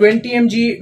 20 mg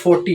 40۔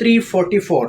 344،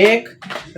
1،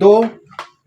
2،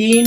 3،